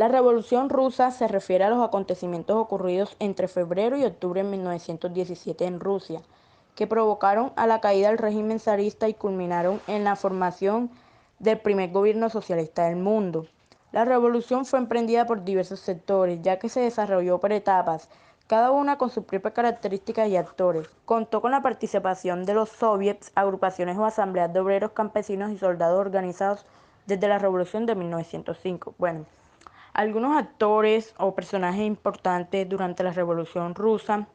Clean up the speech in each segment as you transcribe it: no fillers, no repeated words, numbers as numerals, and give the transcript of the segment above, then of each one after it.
La Revolución Rusa se refiere a los acontecimientos ocurridos entre febrero y octubre de 1917 en Rusia, que provocaron a la caída del régimen zarista y culminaron en la formación del primer gobierno socialista del mundo. La revolución fue emprendida por diversos sectores, ya que se desarrolló por etapas, cada una con sus propias características y actores. Contó con la participación de los soviets, agrupaciones o asambleas de obreros, campesinos y soldados organizados desde la revolución de 1905. Algunos actores o personajes importantes durante la Revolución Rusa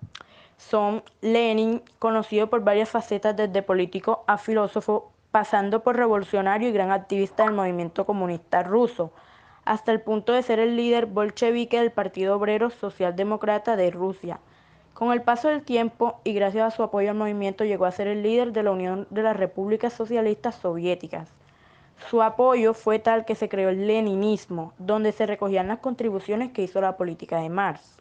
son Lenin, conocido por varias facetas desde político a filósofo, pasando por revolucionario y gran activista del movimiento comunista ruso, hasta el punto de ser el líder bolchevique del Partido Obrero Socialdemócrata de Rusia. Con el paso del tiempo y gracias a su apoyo al movimiento llegó a ser el líder de la Unión de las Repúblicas Socialistas Soviéticas. Su apoyo fue tal que se creó el leninismo, donde se recogían las contribuciones que hizo la política de Marx.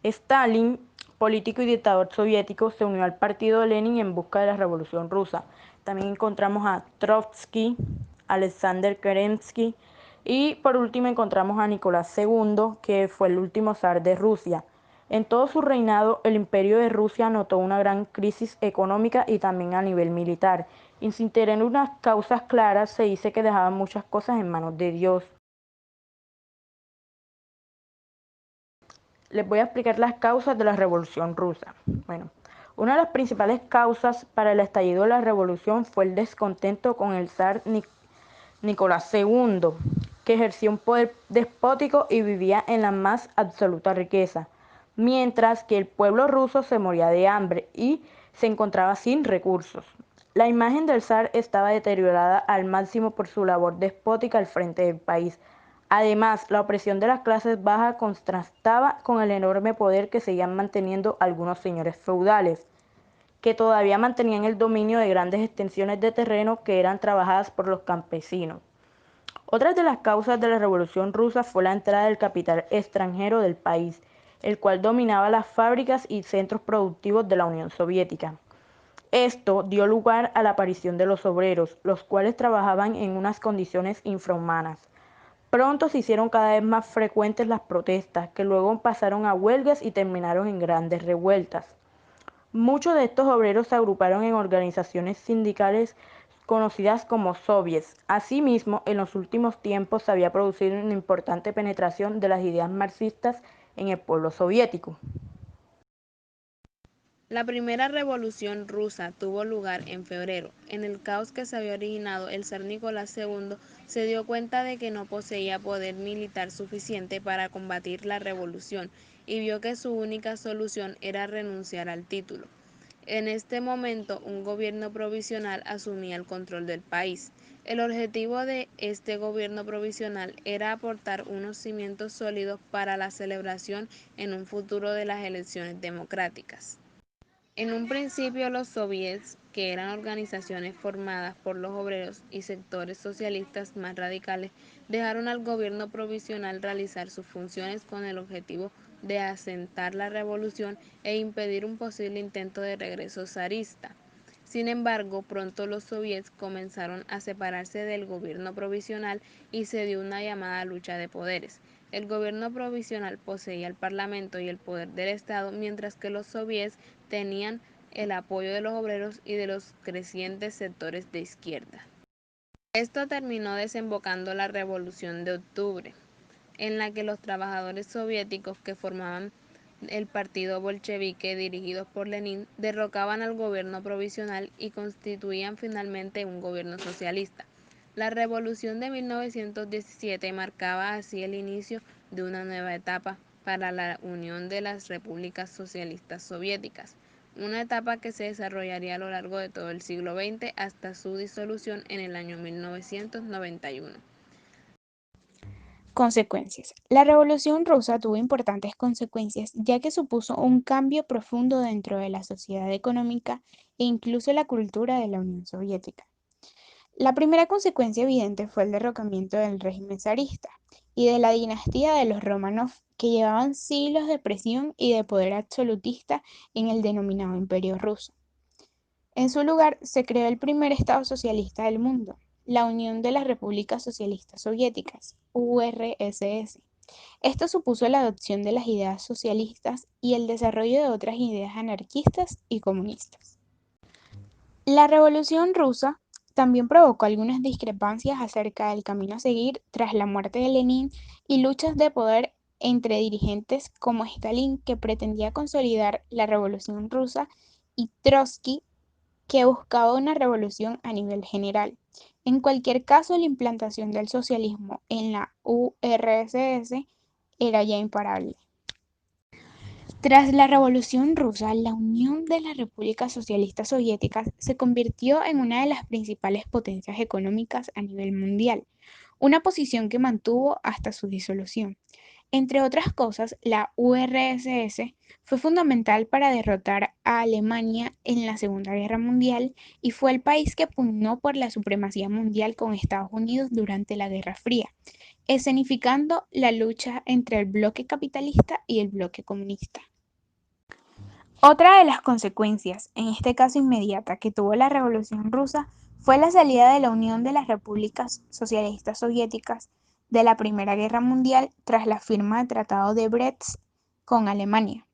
Stalin, político y dictador soviético, se unió al partido de Lenin en busca de la revolución rusa. También encontramos a Trotsky, Alexander Kerensky y por último encontramos a Nicolás II, que fue el último zar de Rusia. En todo su reinado, el imperio de Rusia notó una gran crisis económica y también a nivel militar, y sin tener unas causas claras se dice que dejaban muchas cosas en manos de Dios. Les voy a explicar las causas de la Revolución Rusa. Una de las principales causas para el estallido de la revolución fue el descontento con el zar Nicolás II, que ejercía un poder despótico y vivía en la más absoluta riqueza, mientras que el pueblo ruso se moría de hambre y se encontraba sin recursos. La imagen del zar estaba deteriorada al máximo por su labor despótica al frente del país. Además, la opresión de las clases bajas contrastaba con el enorme poder que seguían manteniendo algunos señores feudales, que todavía mantenían el dominio de grandes extensiones de terreno que eran trabajadas por los campesinos. Otra de las causas de la Revolución Rusa fue la entrada del capital extranjero del país, el cual dominaba las fábricas y centros productivos de la Unión Soviética. Esto dio lugar a la aparición de los obreros, los cuales trabajaban en unas condiciones infrahumanas. Pronto se hicieron cada vez más frecuentes las protestas, que luego pasaron a huelgas y terminaron en grandes revueltas. Muchos de estos obreros se agruparon en organizaciones sindicales conocidas como soviets. Asimismo, en los últimos tiempos se había producido una importante penetración de las ideas marxistas en el pueblo soviético. La primera revolución rusa tuvo lugar en febrero. En el caos que se había originado, el zar Nicolás II se dio cuenta de que no poseía poder militar suficiente para combatir la revolución y vio que su única solución era renunciar al título. En este momento, un gobierno provisional asumía el control del país. El objetivo de este gobierno provisional era aportar unos cimientos sólidos para la celebración en un futuro de las elecciones democráticas. En un principio los soviets, que eran organizaciones formadas por los obreros y sectores socialistas más radicales, dejaron al gobierno provisional realizar sus funciones con el objetivo de asentar la revolución e impedir un posible intento de regreso zarista. Sin embargo, pronto los soviets comenzaron a separarse del gobierno provisional y se dio una llamada lucha de poderes. El gobierno provisional poseía el parlamento y el poder del Estado, mientras que los soviets tenían el apoyo de los obreros y de los crecientes sectores de izquierda. Esto terminó desembocando la Revolución de Octubre, en la que los trabajadores soviéticos que formaban el partido bolchevique dirigidos por Lenin derrocaban al gobierno provisional y constituían finalmente un gobierno socialista. La revolución de 1917 marcaba así el inicio de una nueva etapa para la Unión de las Repúblicas Socialistas Soviéticas, una etapa que se desarrollaría a lo largo de todo el siglo XX hasta su disolución en el año 1991. Consecuencias. La Revolución Rusa tuvo importantes consecuencias, ya que supuso un cambio profundo dentro de la sociedad económica e incluso la cultura de la Unión Soviética. La primera consecuencia evidente fue el derrocamiento del régimen zarista y de la dinastía de los Romanov, que llevaban siglos de presión y de poder absolutista en el denominado Imperio Ruso. En su lugar, se creó el primer Estado socialista del mundo, la Unión de las Repúblicas Socialistas Soviéticas, URSS. Esto supuso la adopción de las ideas socialistas y el desarrollo de otras ideas anarquistas y comunistas. La Revolución Rusa también provocó algunas discrepancias acerca del camino a seguir tras la muerte de Lenin y luchas de poder entre dirigentes como Stalin, que pretendía consolidar la Revolución Rusa, y Trotsky, que buscaba una revolución a nivel general. En cualquier caso, la implantación del socialismo en la URSS era ya imparable. Tras la Revolución Rusa, la Unión de las Repúblicas Socialistas Soviéticas se convirtió en una de las principales potencias económicas a nivel mundial, una posición que mantuvo hasta su disolución. Entre otras cosas, la URSS fue fundamental para derrotar a Alemania en la Segunda Guerra Mundial y fue el país que pugnó por la supremacía mundial con Estados Unidos durante la Guerra Fría, escenificando la lucha entre el bloque capitalista y el bloque comunista. Otra de las consecuencias, en este caso inmediata, que tuvo la Revolución Rusa fue la salida de la Unión de las Repúblicas Socialistas Soviéticas de la Primera Guerra Mundial tras la firma del Tratado de Brest con Alemania.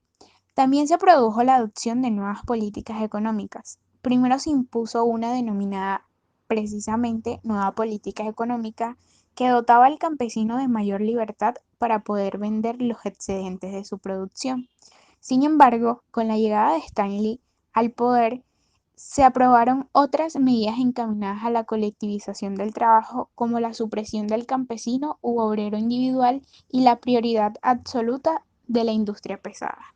También se produjo la adopción de nuevas políticas económicas. Primero se impuso una denominada precisamente nueva política económica que dotaba al campesino de mayor libertad para poder vender los excedentes de su producción. Sin embargo, con la llegada de Stalin al poder, se aprobaron otras medidas encaminadas a la colectivización del trabajo, como la supresión del campesino u obrero individual y la prioridad absoluta de la industria pesada.